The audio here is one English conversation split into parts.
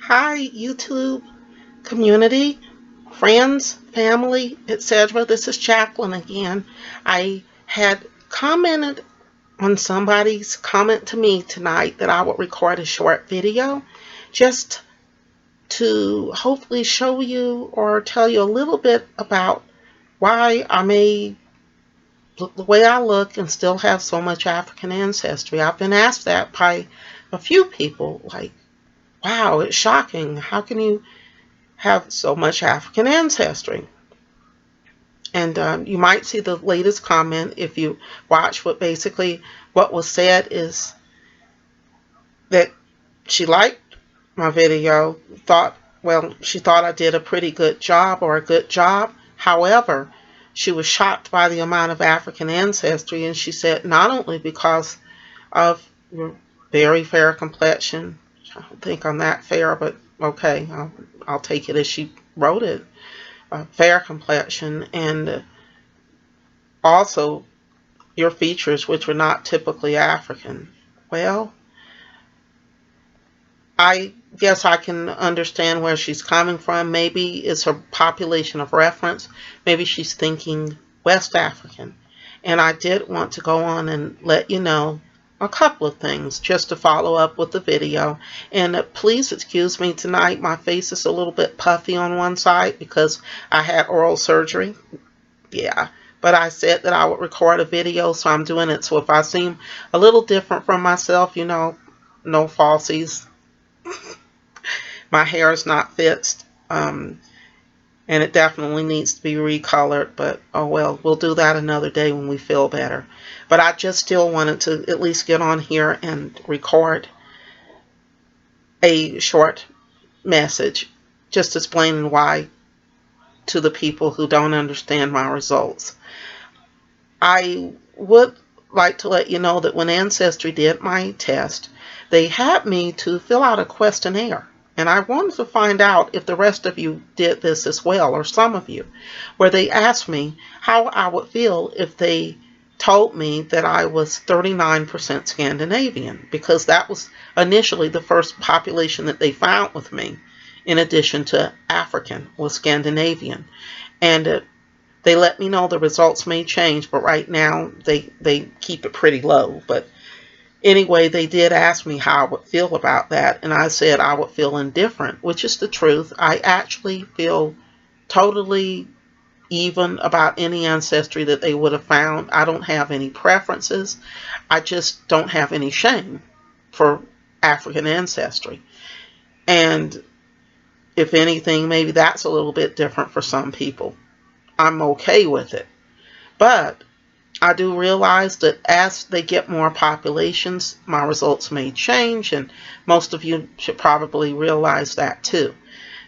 Hi, YouTube community, friends, family, etc. This is Jacqueline again. I had commented on somebody's comment to me tonight that I would record a short video just to hopefully show you or tell you a little bit about why I may look the way I look and still have so much African ancestry. I've been asked that by a few people, like, wow, it's shocking. How can you have so much African ancestry? And you might see the latest comment if you watch what was said is that she liked my video, she thought I did a pretty good job or a good job. However, she was shocked by the amount of African ancestry, and she said not only because of your very fair complexion, I don't think I'm that fair, but okay, I'll take it as she wrote it, fair complexion, and also your features, which were not typically African. Well, I guess I can understand where she's coming from. Maybe it's her population of reference. Maybe she's thinking West African. And I did want to go on and let you know a couple of things just to follow up with the video. And please excuse me tonight. My face is a little bit puffy on one side because I had oral surgery. Yeah. But I said that I would record a video, so I'm doing it. So if I seem a little different from myself, no falsies. My hair is not fixed, and it definitely needs to be recolored, but oh well, we'll do that another day when we feel better. But I just still wanted to at least get on here and record a short message just explaining why to the people who don't understand my results. I would like to let you know that when Ancestry did my test, they had me to fill out a questionnaire. And I wanted to find out if the rest of you did this as well, or some of you, where they asked me how I would feel if they told me that I was 39% Scandinavian, because that was initially the first population that they found with me, in addition to African, was Scandinavian. And they let me know the results may change, but right now they keep it pretty low. But anyway, they did ask me how I would feel about that, and I said I would feel indifferent, which is the truth. I actually feel totally even about any ancestry that they would have found. I don't have any preferences. I just don't have any shame for African ancestry. And if anything, maybe that's a little bit different for some people. I'm okay with it. But I do realize that as they get more populations, my results may change, and most of you should probably realize that too.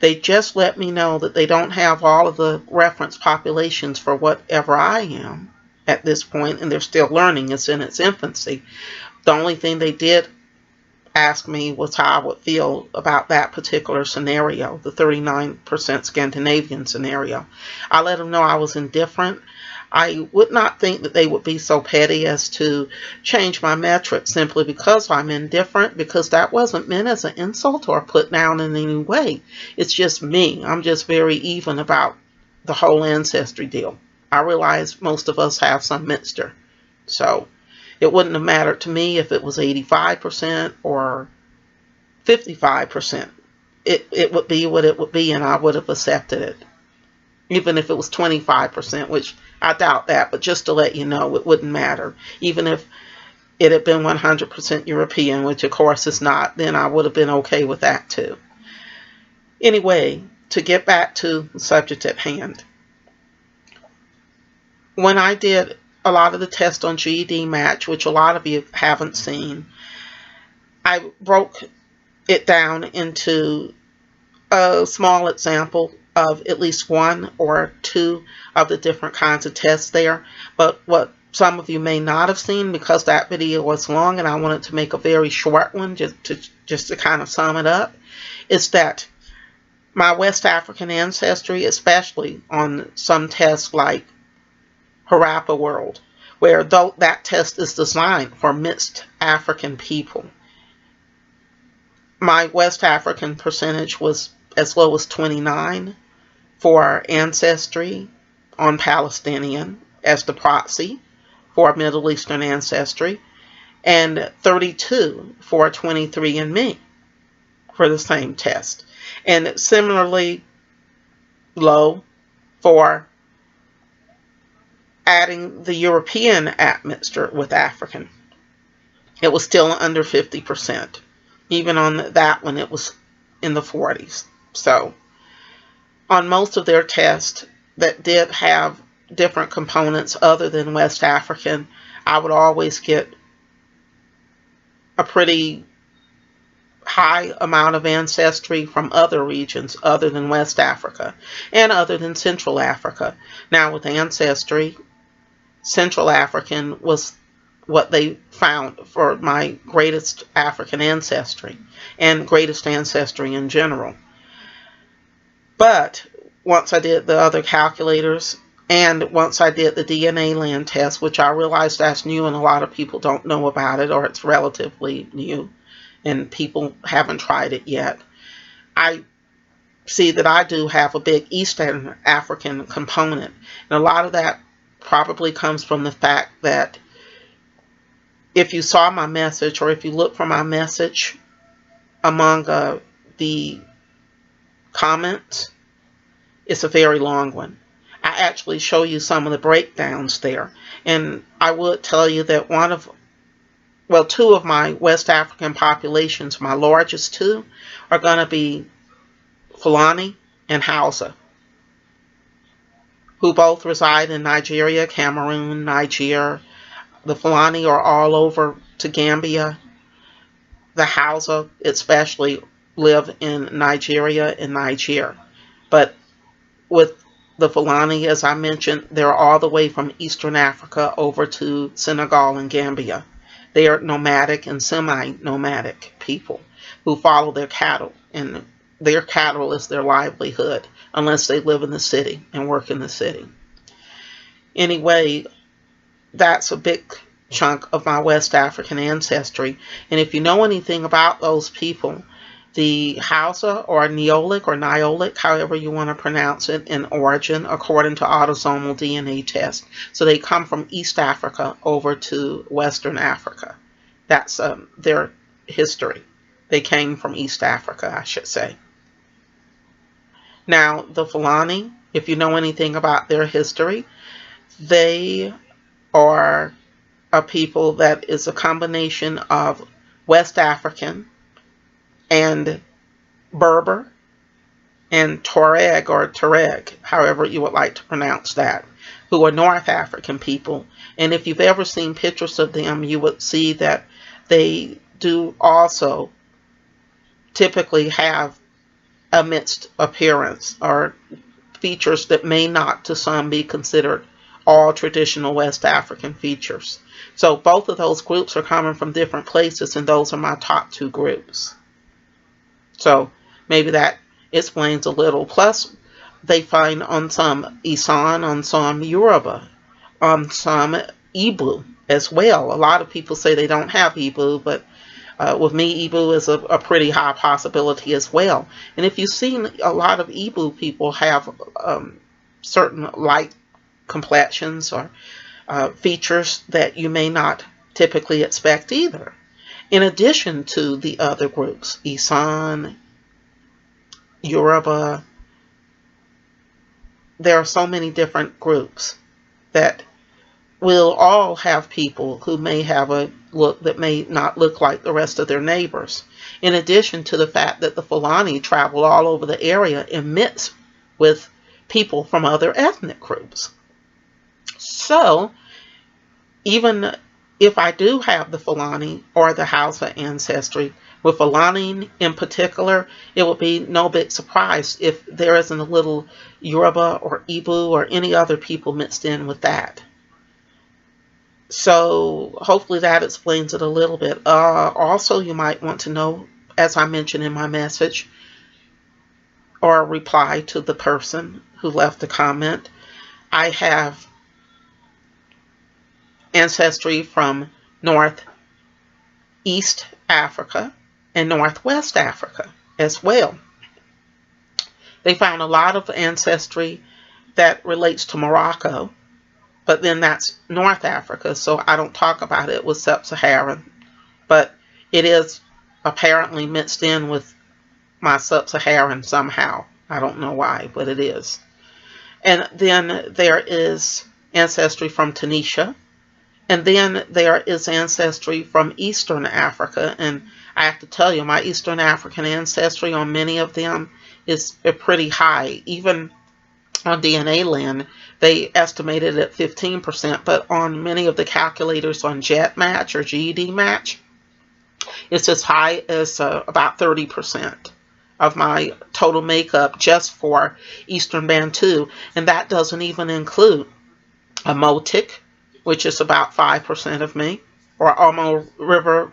They just let me know that they don't have all of the reference populations for whatever I am at this point, and they're still learning. It's in its infancy. The only thing they did ask me was how I would feel about that particular scenario, the 39% Scandinavian scenario. I let them know I was indifferent. I would not think that they would be so petty as to change my metric simply because I'm indifferent, because that wasn't meant as an insult or put down in any way. It's just me. I'm just very even about the whole ancestry deal. I realize most of us have some mixture. So it wouldn't have mattered to me if it was 85% or 55%. It would be what it would be, and I would have accepted it. Even if it was 25%, which I doubt that, but just to let you know, it wouldn't matter. Even if it had been 100% European, which of course is not, then I would have been okay with that too. Anyway, to get back to the subject at hand. When I did a lot of the tests on GED Match, which a lot of you haven't seen, I broke it down into a small example of at least one or two of the different kinds of tests there. But what some of you may not have seen, because that video was long and I wanted to make a very short one just to kind of sum it up, is that my West African ancestry, especially on some tests like Harappa World, where though that test is designed for mixed African people, my West African percentage was as low as 29 for Ancestry on Palestinian as the proxy for Middle Eastern ancestry, and 32 for 23andMe for the same test. And similarly low for adding the European admixture with African. It was still under 50%. Even on that one, it was in the 40s. So on most of their tests that did have different components other than West African, I would always get a pretty high amount of ancestry from other regions other than West Africa and other than Central Africa. Now with Ancestry, Central African was what they found for my greatest African ancestry and greatest ancestry in general. But once I did the other calculators and once I did the DNA land test, which I realized that's new and a lot of people don't know about it, or it's relatively new and people haven't tried it yet, I see that I do have a big Eastern African component. And a lot of that probably comes from the fact that if you saw my message or if you look for my message among the comments, it's a very long one. I actually show you some of the breakdowns there. And I would tell you that two of my West African populations, my largest two, are going to be Fulani and Hausa, who both reside in Nigeria, Cameroon, Niger. The Fulani are all over to Gambia. The Hausa especially live in Nigeria and Niger. But with the Fulani, as I mentioned, they're all the way from Eastern Africa over to Senegal and Gambia. They are nomadic and semi-nomadic people who follow their cattle, and their cattle is their livelihood unless they live in the city and work in the city. Anyway, that's a big chunk of my West African ancestry. And if you know anything about those people, the Hausa or Neolic, however you want to pronounce it, in origin, according to autosomal DNA test. So they come from East Africa over to Western Africa. That's their history. They came from East Africa, I should say. Now, the Fulani, if you know anything about their history, they are a people that is a combination of West African and Berber and Tuareg, however you would like to pronounce that, who are North African people. And if you've ever seen pictures of them, you would see that they do also typically have a mixed appearance or features that may not to some be considered all traditional West African features. So both of those groups are coming from different places, and those are my top two groups. So maybe that explains a little. Plus, they find on some Isan, on some Yoruba, on some Igbo as well. A lot of people say they don't have Igbo, but with me, Igbo is a pretty high possibility as well. And if you've seen, a lot of Igbo people have certain light complexions or features that you may not typically expect either. In addition to the other groups, Isan, Yoruba, there are so many different groups that will all have people who may have a look that may not look like the rest of their neighbors. In addition to the fact that the Fulani travel all over the area and mix with people from other ethnic groups. So, even if I do have the Fulani or the Hausa ancestry, with Fulani in particular, it will be no big surprise if there isn't a little Yoruba or Igbo or any other people mixed in with that. So hopefully that explains it a little bit. Also, you might want to know, as I mentioned in my message or reply to the person who left the comment, I have ancestry from Northeast Africa, and Northwest Africa as well. They found a lot of ancestry that relates to Morocco, but then that's North Africa, so I don't talk about it with Sub-Saharan, but it is apparently mixed in with my Sub-Saharan somehow. I don't know why, but it is. And then there is ancestry from Tunisia, and then there is ancestry from Eastern Africa, and I have to tell you, my Eastern African ancestry on many of them is pretty high. Even on DNA land, they estimated it at 15%, but on many of the calculators on GEDmatch or GED Match, it's as high as about 30% of my total makeup just for Eastern Bantu, and that doesn't even include a Motic, which is about 5% of me, or Omo River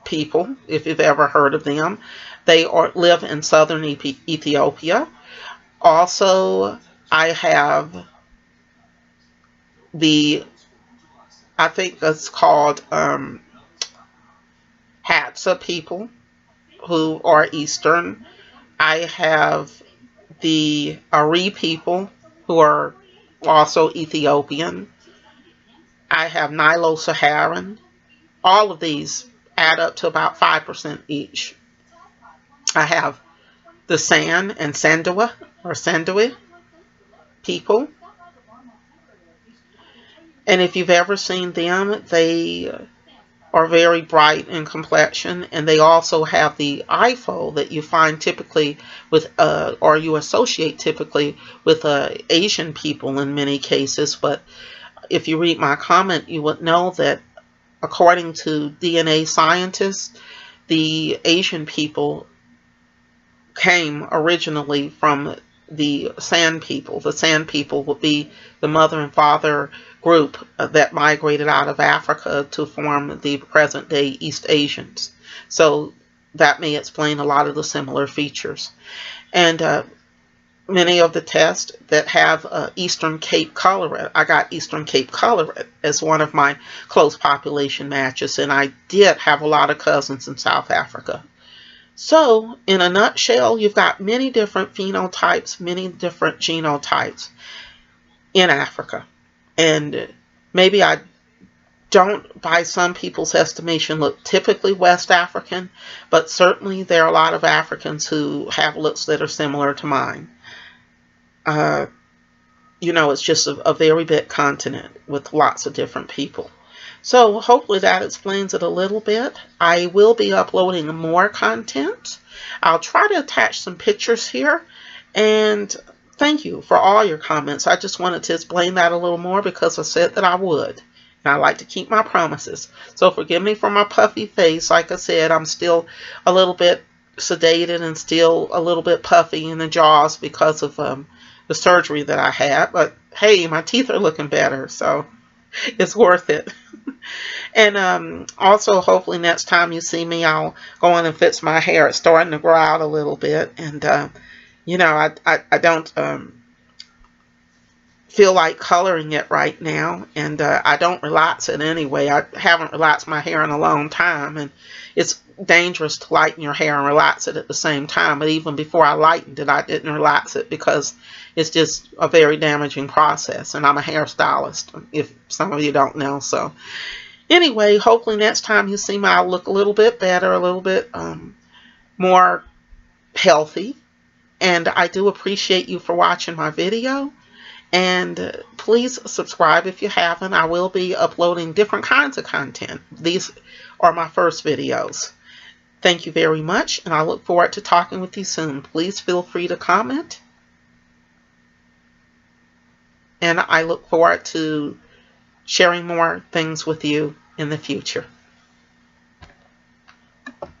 people, if you've ever heard of them. They live in southern Ethiopia. Also, I have I think it's called Hadza people who are Eastern. I have the Ari people who are also Ethiopian. I have Nilo-Saharan. All of these add up to about 5% each. I have the San and Sandawa or Sandawi people. And if you've ever seen them, they are very bright in complexion, and they also have the IFO that you find typically with, or you associate typically with Asian people in many cases. But if you read my comment, you would know that according to DNA scientists, the Asian people came originally from the San people. The San people would be the mother and father group that migrated out of Africa to form the present-day East Asians. So that may explain a lot of the similar features. And many of the tests that have Eastern Cape colored, I got Eastern Cape colored as one of my close population matches, and I did have a lot of cousins in South Africa. So, in a nutshell, you've got many different phenotypes, many different genotypes in Africa. And maybe I don't, by some people's estimation, look typically West African, but certainly there are a lot of Africans who have looks that are similar to mine. You know, it's just a very big continent with lots of different people. So hopefully that explains it a little bit. I will be uploading more content. I'll try to attach some pictures here. And thank you for all your comments. I just wanted to explain that a little more because I said that I would. And I like to keep my promises. So forgive me for my puffy face. Like I said, I'm still a little bit sedated and still a little bit puffy in the jaws because of the surgery that I had. But hey, my teeth are looking better, so it's worth it. And also, hopefully next time you see me, I'll go on and fix my hair. It's starting to grow out a little bit. And, you know, I don't feel like coloring it right now. And I don't relax it anyway. I haven't relaxed my hair in a long time. And it's dangerous to lighten your hair and relax it at the same time. But even before I lightened it, I didn't relax it because it's just a very damaging process. And I'm a hairstylist, if some of you don't know. So anyway, hopefully next time you see me, I'll look a little bit better, a little bit more healthy. And I do appreciate you for watching my video. And please subscribe if you haven't. I will be uploading different kinds of content. These are my first videos. Thank you very much, and I look forward to talking with you soon. Please feel free to comment. And I look forward to sharing more things with you in the future.